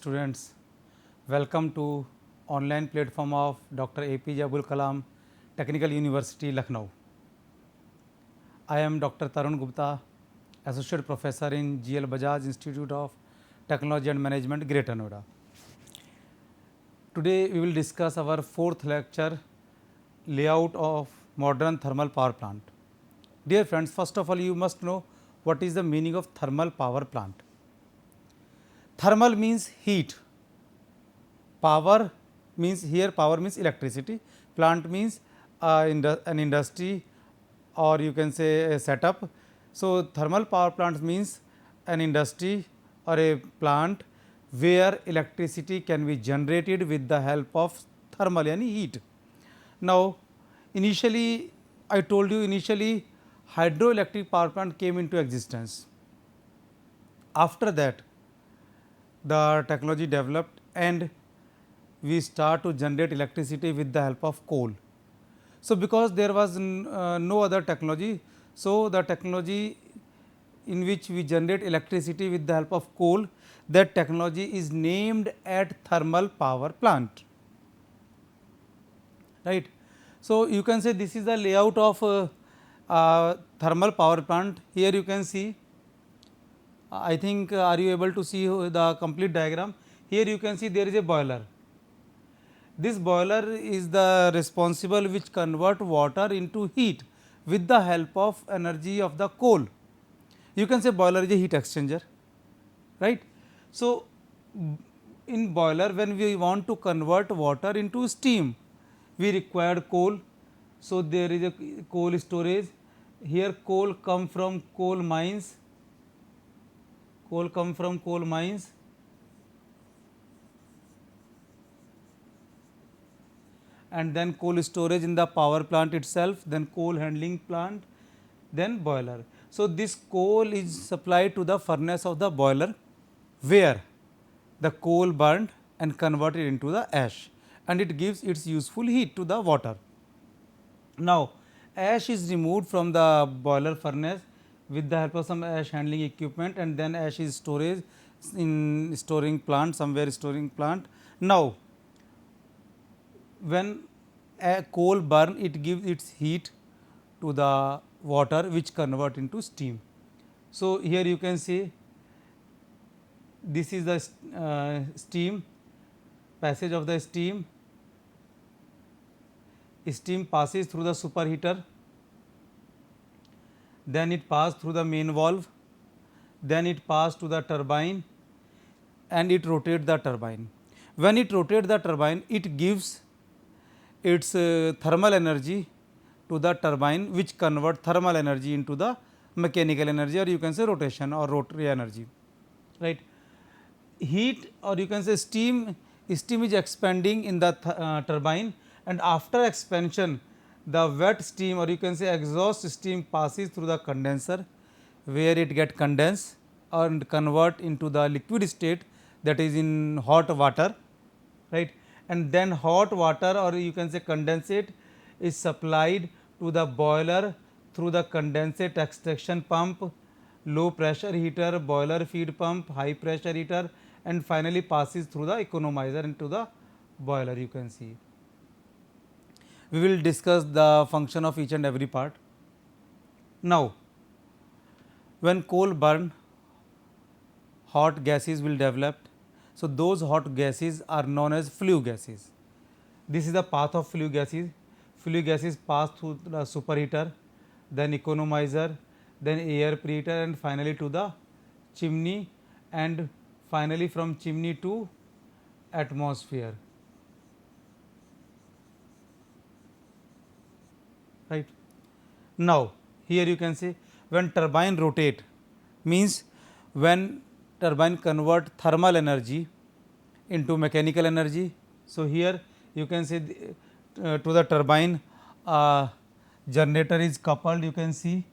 students, welcome to online platform of Dr. APJ Abul Kalam Technical University, Lucknow. I am Dr. Tarun Gupta, Associate Professor in GL Bajaj Institute of Technology and Management, Greater Noida. Today we will discuss our fourth lecture, layout of modern thermal power plant. Dear friends, first of all you must know what is the meaning of thermal power plant. Thermal means heat, power means here power means electricity, plant means an industry or you can say a setup. So, thermal power plant means an industry or a plant where electricity can be generated with the help of thermal yani heat. Now, initially I told you initially hydroelectric power plant came into existence. After that the technology developed and we start to generate electricity with the help of coal. So, because there was no other technology, so the technology in which we generate electricity with the help of coal, that technology is named at thermal power plant, right. So, you can say this is the layout of thermal power plant. Here you can see, I think are you able to see the complete diagram? Here you can see there is a boiler. This boiler is the responsible which convert water into heat with the help of energy of the coal. You can say boiler is a heat exchanger, right. So, in boiler when we want to convert water into steam, we require coal. So, there is a coal storage. Here coal come from coal mines, and then coal storage in the power plant itself, then coal handling plant, then boiler. So, this coal is supplied to the furnace of the boiler where the coal burned and converted into the ash, and it gives its useful heat to the water. Now, ash is removed from the boiler furnace with the help of some ash handling equipment, and then ash is storage in storing plant, somewhere storing plant. Now, when a coal burn, it gives its heat to the water which convert into steam. So, here you can see this is the steam, passage of the steam passes through the superheater, then it passes through the main valve, then it passes to the turbine and it rotates the turbine. When it rotates the turbine, it gives its thermal energy to the turbine which convert thermal energy into the mechanical energy, or you can say rotation or rotary energy, right. Heat or you can say steam is expanding in the turbine, and after expansion the wet steam or you can say exhaust steam passes through the condenser where it get condensed and convert into the liquid state, that is in hot water, right. And then hot water or you can say condensate is supplied to the boiler through the condensate extraction pump, low pressure heater, boiler feed pump, high pressure heater, and finally passes through the economizer into the boiler. You can see. We will discuss the function of each and every part. Now, when coal burn, hot gases will develop. So, those hot gases are known as flue gases. This is the path of flue gases. Flue gases pass through the superheater, then economizer, then air preheater, and finally to the chimney, and finally from chimney to atmosphere, right. Now, here you can see when turbine rotate means when turbine convert thermal energy into mechanical energy. So, here you can see to the turbine generator is coupled, you can see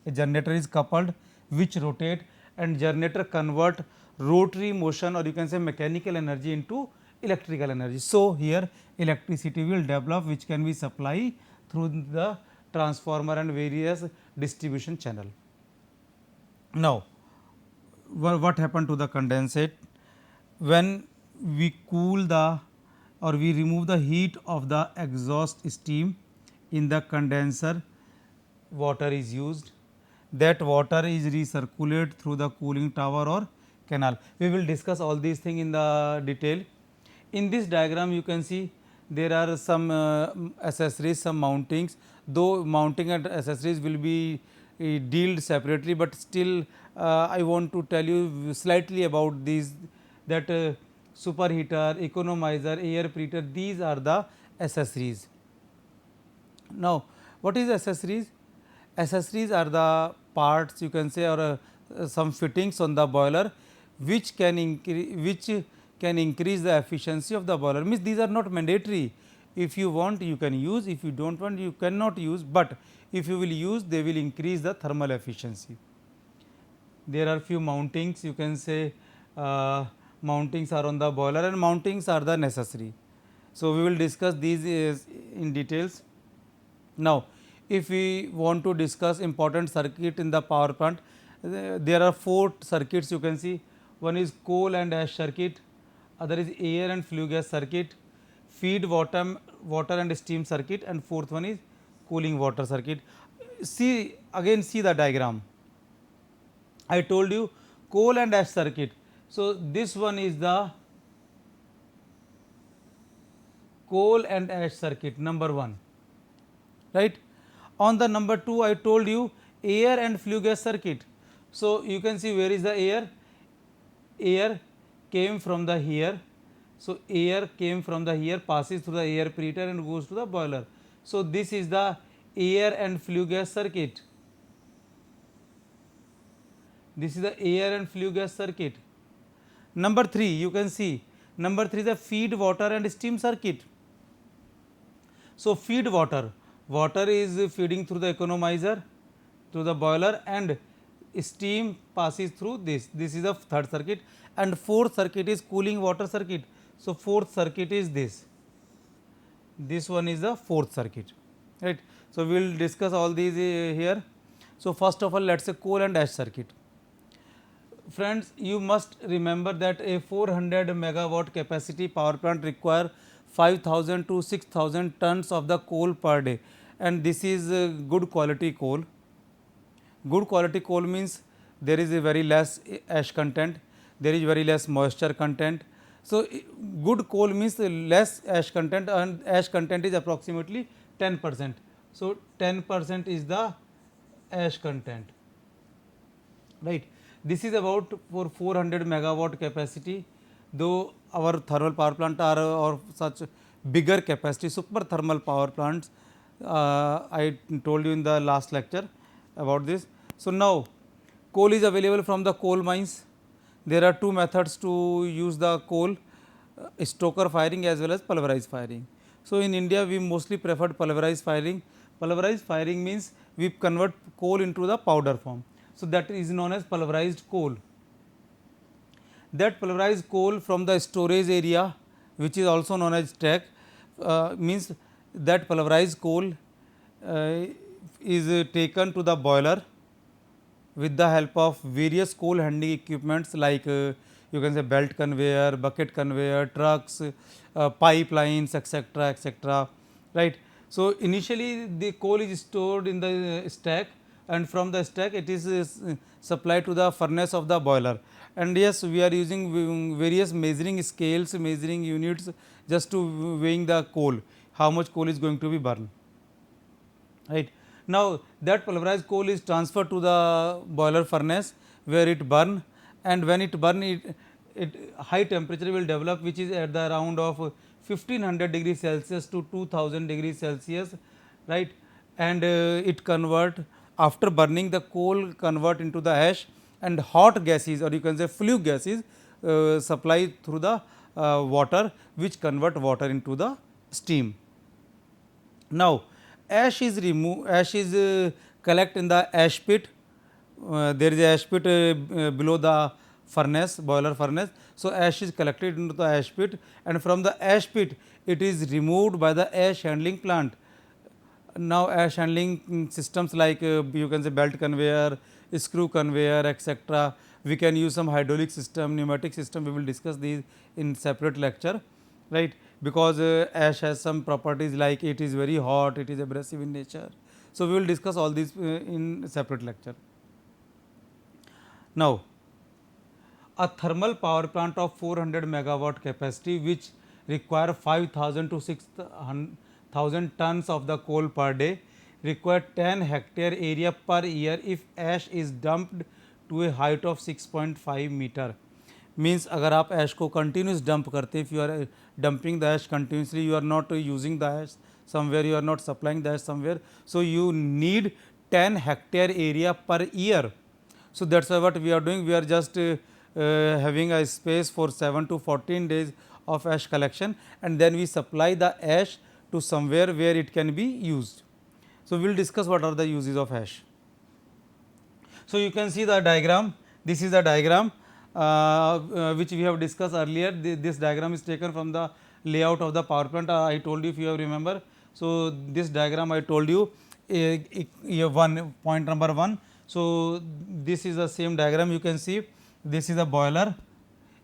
a generator is coupled which rotate, and generator convert rotary motion or you can say mechanical energy into electrical energy. So, here electricity will develop which can be supplied through the transformer and various distribution channel. Now, what happened to the condensate? when we cool the or we remove the heat of the exhaust steam in the condenser, water is used. That water is recirculated through the cooling tower or canal. We will discuss all these things in the detail. In this diagram you can see there are some accessories, some mountings, though mounting and accessories will be dealt separately, but still I want to tell you slightly about these, that superheater, economizer, air preheater, these are the accessories. Now, what is accessories? Accessories are the parts, you can say, or some fittings on the boiler which can increase the efficiency of the boiler. Means these are not mandatory. If you want, you can use; if you do not want, you cannot use. But if you will use, they will increase the thermal efficiency. There are few mountings, you can say mountings are on the boiler, and mountings are the necessary. So, we will discuss these in details. Now, if we want to discuss important circuit in the power plant, there are 4 circuits you can see. One is coal and ash circuit, other is air and flue gas circuit, feed water and steam circuit, and fourth one is cooling water circuit. See the diagram. I told you coal and ash circuit. So, this one is the coal and ash circuit number 1, right. On the number 2 I told you air and flue gas circuit. So, you can see where is the air? Air came from the here. So, air came from the here, passes through the air preheater and goes to the boiler. So, this is the air and flue gas circuit. This is the air and flue gas circuit. Number 3 you can see, number 3 is the feed water and steam circuit. So, feed water, water is feeding through the economizer, through the boiler, and steam passes through this. This is the third circuit, and fourth circuit is cooling water circuit. So, fourth circuit is this. This one is the fourth circuit, right. So, we will discuss all these here. So, first of all, let us say coal and ash circuit. Friends, you must remember that a 400 megawatt capacity power plant require 5,000 to 6,000 tons of the coal per day, and this is good quality coal. Good quality coal means there is a very less ash content, there is very less moisture content. So, good coal means less ash content, and ash content is approximately 10%. So, 10% is the ash content, right. This is about for 400 megawatt capacity, though our thermal power plant are or such bigger capacity super thermal power plants. I told you in the last lecture about this. So, now coal is available from the coal mines. There are 2 methods to use the coal, stoker firing as well as pulverized firing. So, in India we mostly preferred pulverized firing. Pulverized firing means we convert coal into the powder form. So, that is known as pulverized coal. That pulverized coal from the storage area, which is also known as stack, means that pulverized coal is taken to the boiler with the help of various coal handling equipments like you can say belt conveyor, bucket conveyor, trucks, pipelines, etc., etc., right. So, initially the coal is stored in the stack, and from the stack it is supplied to the furnace of the boiler. And yes, we are using various measuring scales, measuring units just to weighing the coal, how much coal is going to be burned, right. Now, that pulverized coal is transferred to the boiler furnace where it burn, and when it burn it high temperature will develop, which is at the around of 1500 degrees Celsius to 2000 degrees Celsius, right. And it convert, after burning the coal convert into the ash, and hot gases or you can say flue gases supply through the water, which convert water into the steam. Now, ash is collect in the ash pit. There is a ash pit below the furnace, boiler furnace. So, ash is collected into the ash pit, and from the ash pit it is removed by the ash handling plant. Now, ash handling systems like you can say belt conveyor, screw conveyor, etc., We can use some hydraulic system, pneumatic system, we will discuss these in separate lecture, right, because ash has some properties like it is very hot, it is abrasive in nature. So, we will discuss all these in separate lecture. Now, a thermal power plant of 400 megawatt capacity which require 5000 to 6000 tons of the coal per day require 10 hectare area per year if ash is dumped to a height of 6.5 meter. Means अगर आप ash को continuous dump करते, if you are dumping the ash continuously, you are not using the ash somewhere, you are not supplying the ash somewhere, so you need 10 hectare area per year. So, that is what we are doing, we are just having a space for 7 to 14 days of ash collection, and then we supply the ash to somewhere where it can be used. So, we will discuss what are the uses of ash. So, you can see the diagram, this is the diagram which we have discussed earlier. This diagram is taken from the layout of the power plant, I told you if you have remember. So, this diagram I told you one point number 1. So, this is the same diagram, you can see this is a boiler,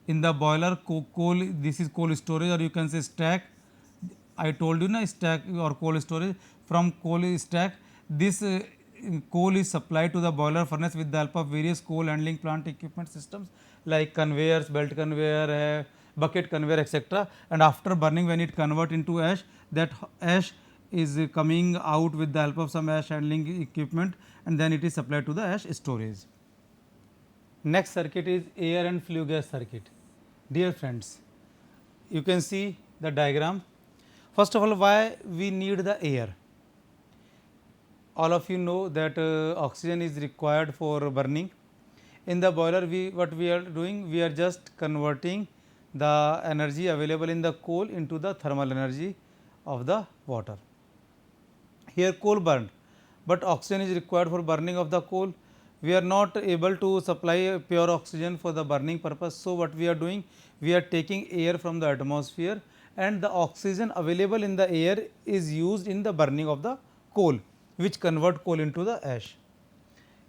in the boiler coal, this is coal storage, or you can say stack. I told you na, stack or coal storage. From coal stack, this coal is supplied to the boiler furnace with the help of various coal handling plant equipment systems like conveyors, belt conveyor, bucket conveyor, etc. And after burning, when it convert into ash, that ash is coming out with the help of some ash handling equipment, and then it is supplied to the ash storage. Next circuit is air and flue gas circuit. Dear friends, you can see the diagram. First of all, why we need the air? All of you know that oxygen is required for burning. In the boiler, what we are doing, we are just converting the energy available in the coal into the thermal energy of the water. Here coal burned, but oxygen is required for burning of the coal. We are not able to supply pure oxygen for the burning purpose. So, what we are doing, we are taking air from the atmosphere, and the oxygen available in the air is used in the burning of the coal, which convert coal into the ash.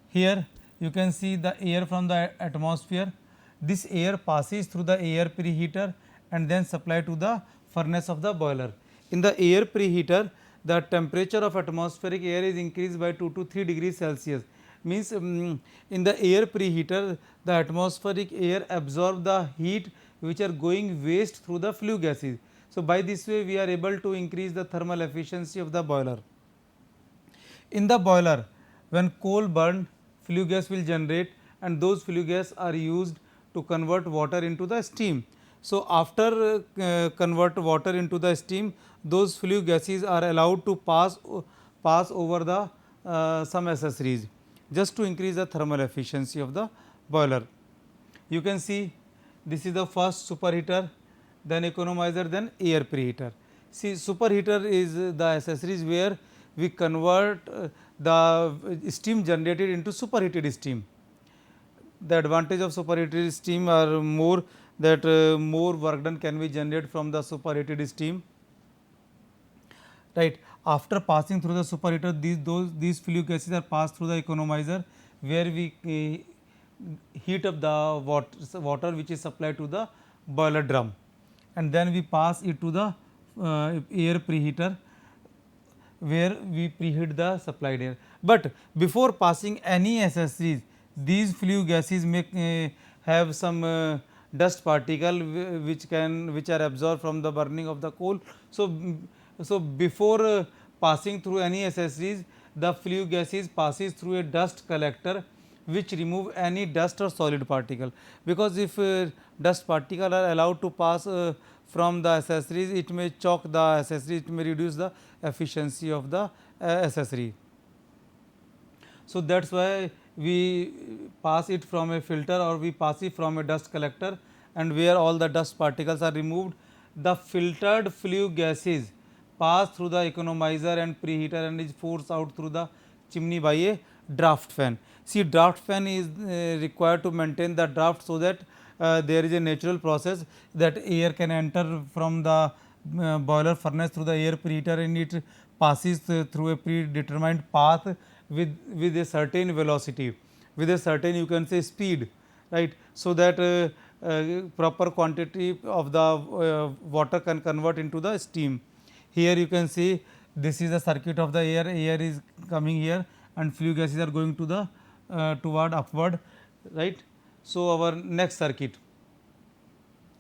Here you can see the air from the atmosphere. This air passes through the air preheater and then supplied to the furnace of the boiler. In the air preheater, the temperature of atmospheric air is increased by 2 to 3 degrees Celsius. Means in the air preheater, the atmospheric air absorb the heat which are going waste through the flue gases. So, by this way we are able to increase the thermal efficiency of the boiler. In the boiler, when coal burn, flue gas will generate, and those flue gas are used to convert water into the steam. So, after convert water into the steam, those flue gases are allowed to pass over the some accessories, just to increase the thermal efficiency of the boiler. You can see this is the first superheater, then economizer, then air preheater. See, superheater is the accessories where we convert the steam generated into superheated steam. The advantage of superheated steam are more that more work done can be generated from the superheated steam. Right. After passing through the superheater, these flue gases are passed through the economizer, where we heat up the water which is supplied to the boiler drum, and then we pass it to the air preheater, where we preheat the supplied air. But before passing any accessories, these flue gases may have some dust particle which are absorbed from the burning of the coal. So, before passing through any accessories, the flue gases passes through a dust collector which remove any dust or solid particle, because if dust particle are allowed to pass from the accessories, it may choke the accessory, it may reduce the efficiency of the accessory. So, that is why we pass it from a filter, or we pass it from a dust collector, and where all the dust particles are removed, the filtered flue gases pass through the economizer and preheater and is forced out through the chimney by a draft fan. See, draft fan is required to maintain the draft, so that there is a natural process that air can enter from the boiler furnace through the air preheater, and it passes through a predetermined path with a certain velocity, with a certain, you can say, speed. right, so that proper quantity of the water can convert into the steam. Here you can see this is the circuit of the air is coming here and flue gases are going to the toward upward, right. So, our next circuit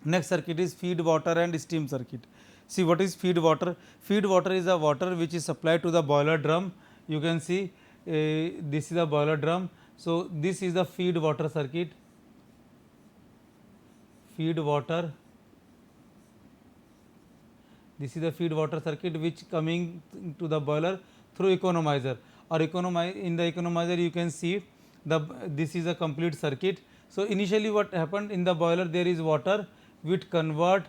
is feed water and steam circuit. See what is feed water? Feed water is the water which is supplied to the boiler drum. You can see this is the boiler drum. So, this is the feed water circuit, feed water. This is the feed water circuit which coming to the boiler through economizer, or in the economizer you can see this is a complete circuit. So, initially what happened in the boiler, there is water which convert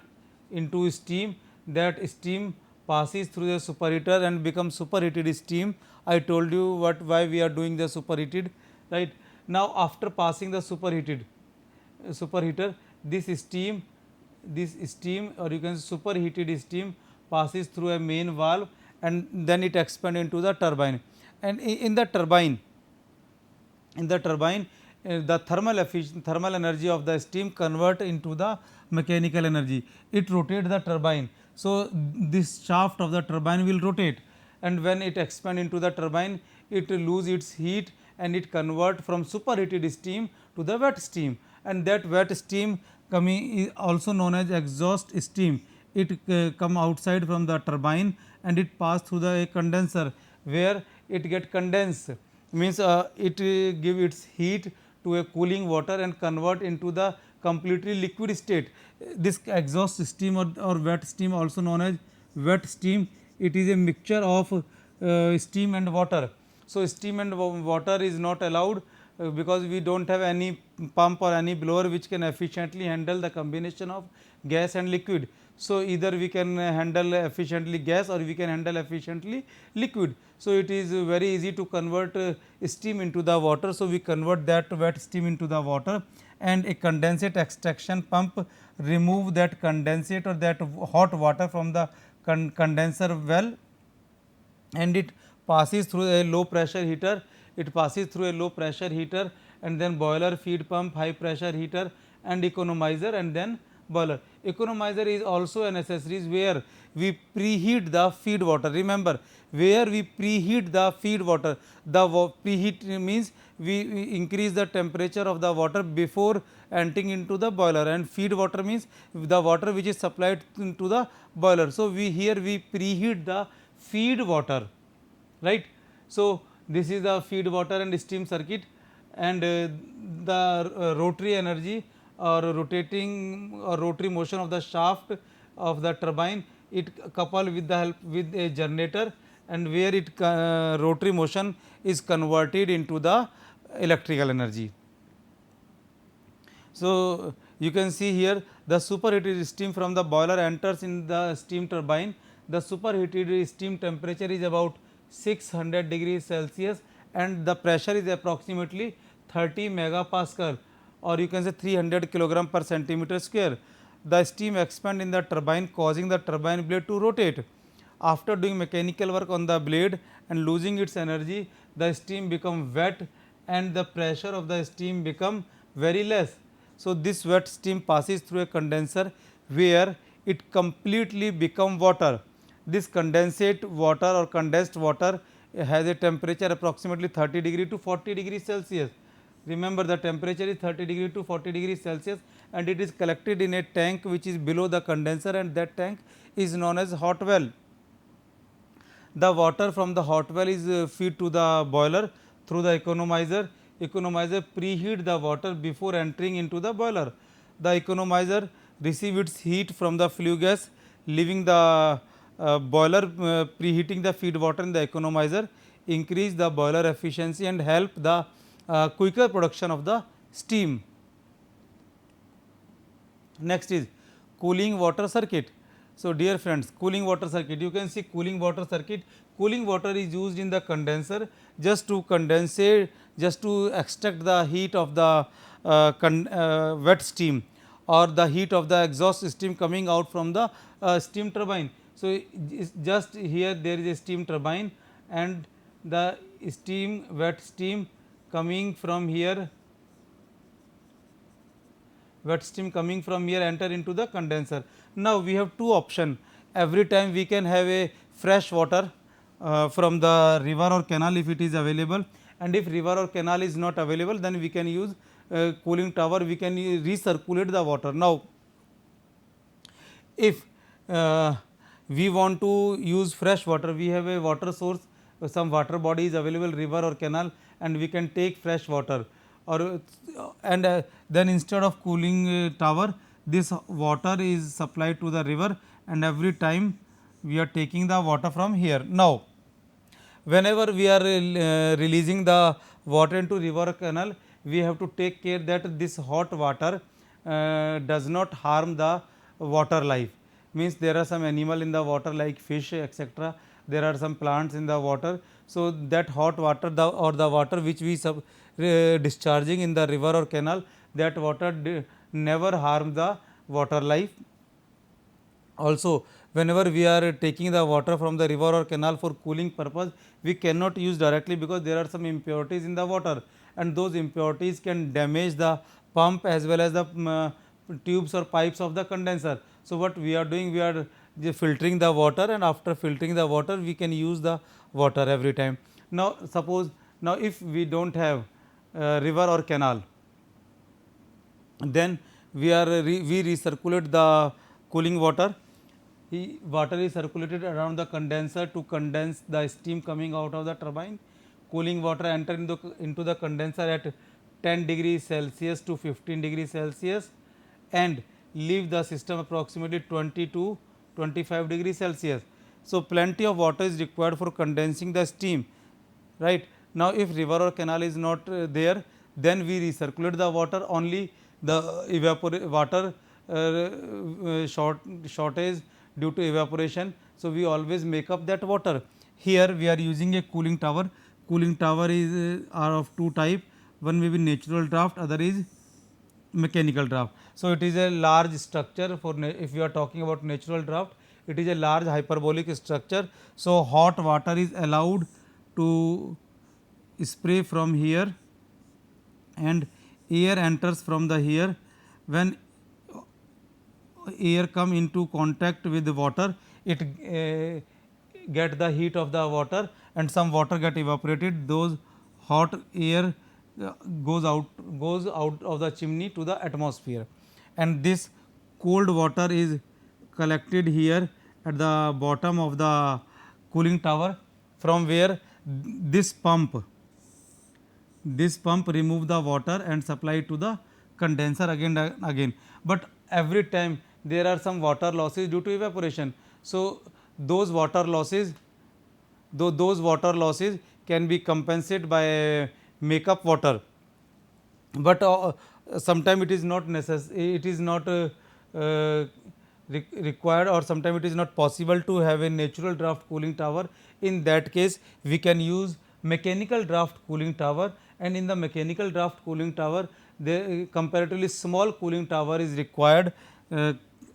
into steam. That steam passes through the superheater and becomes superheated steam. I told you why we are doing the superheated, right. Now, after passing the superheater, this steam, or you can say superheated steam, passes through a main valve and then it expands into the turbine. And in the turbine, the thermal energy of the steam convert into the mechanical energy. It rotates the turbine. So, this shaft of the turbine will rotate, and when it expand into the turbine, it lose its heat and it convert from superheated steam to the wet steam, and that wet steam coming is also known as exhaust steam. It come outside from the turbine and it pass through the condenser, where it get condensed, means it give its heat to a cooling water and convert into the completely liquid state. This exhaust steam or wet steam, also known as wet steam, it is a mixture of steam and water. So, steam and water is not allowed because we do not have any pump or any blower which can efficiently handle the combination of gas and liquid. So, either we can handle efficiently gas or we can handle efficiently liquid. So, it is very easy to convert steam into the water. So, we convert that wet steam into the water, and a condensate extraction pump remove that condensate or that hot water from the condenser well, and it passes through a low pressure heater. It passes through a low pressure heater and then boiler, feed pump, high pressure heater and economizer, and then boiler. Economizer is also an accessories where we preheat the feed water. Remember, where we preheat the feed water, the preheat means we increase the temperature of the water before entering into the boiler, and feed water means the water which is supplied to the boiler. So, here we preheat the feed water, right. So, this is the feed water and steam circuit, and the rotary energy or rotating or rotary motion of the shaft of the turbine, it coupled with the help with a generator, and where it rotary motion is converted into the electrical energy. So, you can see here the superheated steam from the boiler enters in the steam turbine. The superheated steam temperature is about 600 degrees Celsius and the pressure is approximately 30 megapascal, or you can say 300 kilogram per centimeter square. The steam expand in the turbine, causing the turbine blade to rotate. After doing mechanical work on the blade and losing its energy, the steam become wet and the pressure of the steam become very less. So, this wet steam passes through a condenser where it completely become water. This condensate water or condensed water has a temperature approximately 30 degree to 40 degrees Celsius. Remember, the temperature is 30 degree to 40 degrees Celsius and it is collected in a tank which is below the condenser, and that tank is known as hot well. The water from the hot well is fed to the boiler through the economizer. Economizer preheat the water before entering into the boiler. The economizer receive its heat from the flue gas, leaving the boiler preheating the feed water in the economizer, increase the boiler efficiency and help the quicker production of the steam. Next is cooling water circuit. So, dear friends, cooling water circuit, you can see cooling water circuit. Cooling water is used in the condenser just to condensate, just to extract the heat of the wet steam or the heat of the exhaust steam coming out from the steam turbine. So, just here there is a steam turbine and the steam, wet steam coming from here wet steam coming from here enter into the condenser. Now we have two option. Every time we can have a fresh water from the river or canal if it is available, and if river or canal is not available, then we can use cooling tower, we can recirculate the water. Now if we want to use fresh water, we have a water source, some water body is available, river or canal, and we can take fresh water, or and then instead of cooling tower, this water is supplied to the river, and every time we are taking the water from here. Now whenever we are releasing the water into river or canal, we have to take care that this hot water does not harm the water life. Means there are some animal in the water like fish, etc. There are some plants in the water. So that hot water or the water which we discharging in the river or canal, that water never harm the water life. Also, whenever we are taking the water from the river or canal for cooling purpose, we cannot use directly because there are some impurities in the water, and those impurities can damage the pump as well as the tubes or pipes of the condenser. So what we are doing, we are filtering the water, and after filtering the water we can use the water every time. Now suppose, now if we don't have river or canal, then we recirculate the cooling water. Water is circulated around the condenser to condense the steam coming out of the turbine. Cooling water enter into the condenser at 10 degrees Celsius to 15 degrees Celsius and leave the system approximately 20 to 25 degrees Celsius. So plenty of water is required for condensing the steam, right. Now if river or canal is not there, then we recirculate the water, only the water shortage due to evaporation. So we always make up that water. Here we are using a cooling tower. Cooling tower is are of two type, one may be natural draft, other is mechanical draft. So it is a large structure for if we are talking about natural draft, it is a large hyperbolic structure. So hot water is allowed to spray from here and air enters from the here. When air come into contact with the water, it get the heat of the water and some water get evaporated. Those hot air goes out of the chimney to the atmosphere, and this cold water is collected here at the bottom of the cooling tower, from where this pump remove the water and supply to the condenser again and again. But every time there are some water losses due to evaporation. So those water losses, those water losses can be compensated by makeup water, but sometimes it is not necessary, it is not required, or sometimes it is not possible to have a natural draft cooling tower. In that case we can use mechanical draft cooling tower, and in the mechanical draft cooling tower the comparatively small cooling tower is required.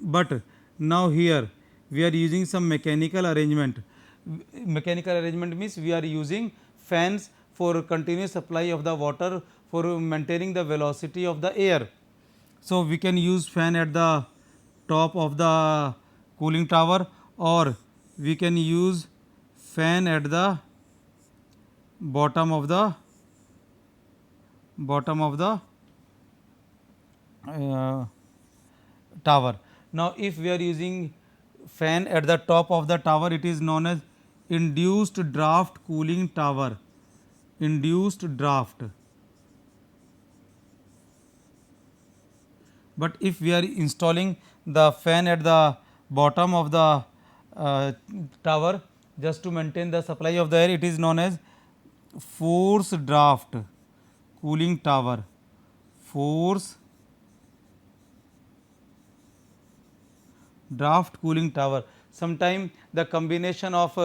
But now here we are using some mechanical arrangement. Mechanical arrangement means we are using fans for continuous supply of the water for maintaining the velocity of the air. So we can use fan at the top of the cooling tower, or we can use fan at the bottom of the tower. Now if we are using fan at the top of the tower, it is known as induced draft cooling tower. Induced draft. But if we are installing the fan at the bottom of the tower just to maintain the supply of the air, it is known as force draft cooling tower. Force draft cooling tower. Sometime the combination of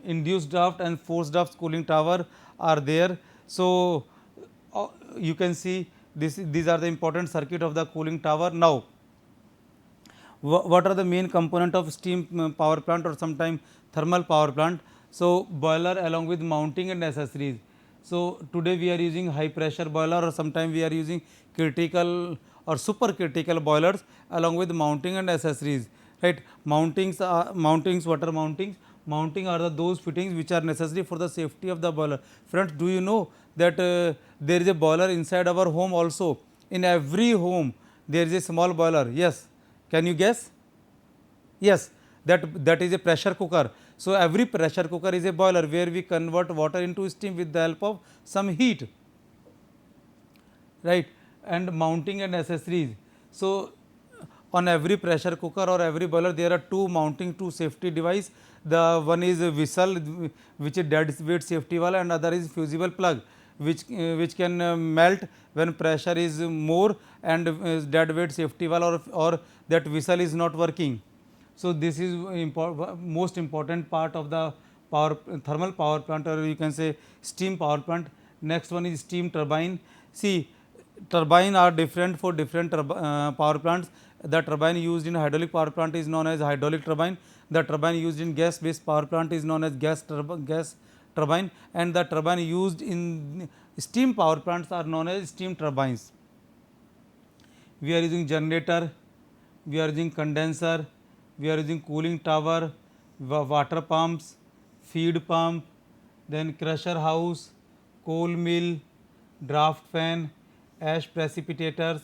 induced draft and forced draft cooling tower are there. So you can see these are the important circuit of the cooling tower. Now what are the main component of steam power plant or sometime thermal power plant? So boiler along with mounting and accessories. So today we are using high pressure boiler, or sometimes we are using critical or supercritical boilers along with mounting and accessories, right. Mountings, what are mountings? Mounting are those fittings which are necessary for the safety of the boiler. Friends, do you know that there is a boiler inside our home also? In every home there is a small boiler. Yes, can you guess? Yes, that is a pressure cooker. So every pressure cooker is a boiler where we convert water into steam with the help of some heat, right. And mounting and accessories. So on every pressure cooker or every boiler there are two mounting, two safety device. The one is a whistle, which is dead weight safety valve, and other is fusible plug, which can melt when pressure is more, and dead weight safety valve, or that whistle is not working. So this is most important part of the thermal power plant, or you can say steam power plant. Next one is steam turbine. See, turbine are different for different power plants. The turbine used in hydraulic power plant is known as hydraulic turbine. The turbine used in gas based power plant is known as gas turbine, and the turbine used in steam power plants are known as steam turbines. We are using generator, we are using condenser, we are using cooling tower, water pumps, feed pump, then crusher house, coal mill, draft fan, ash precipitators,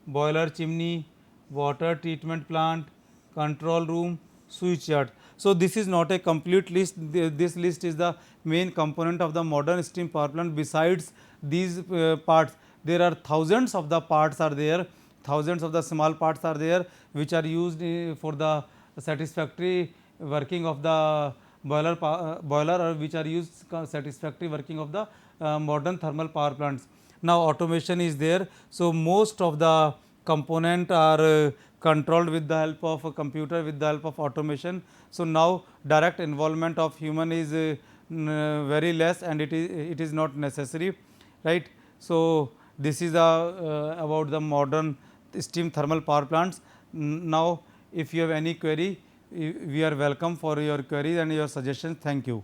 boiler chimney, water treatment plant, control room, switch yard. So this is not a complete list. This list is the main component of the modern steam power plant. Besides these parts, there are thousands of the parts are there, thousands of the small parts are there, which are used for the satisfactory working of the boiler, or which are used satisfactory working of the modern thermal power plants. Now automation is there, so most of the component are controlled with the help of a computer, with the help of automation. So now direct involvement of human is very less, and it is not necessary, right. So this is about the modern steam thermal power plants. Now if you have any query, we are welcome for your queries and your suggestions. Thank you.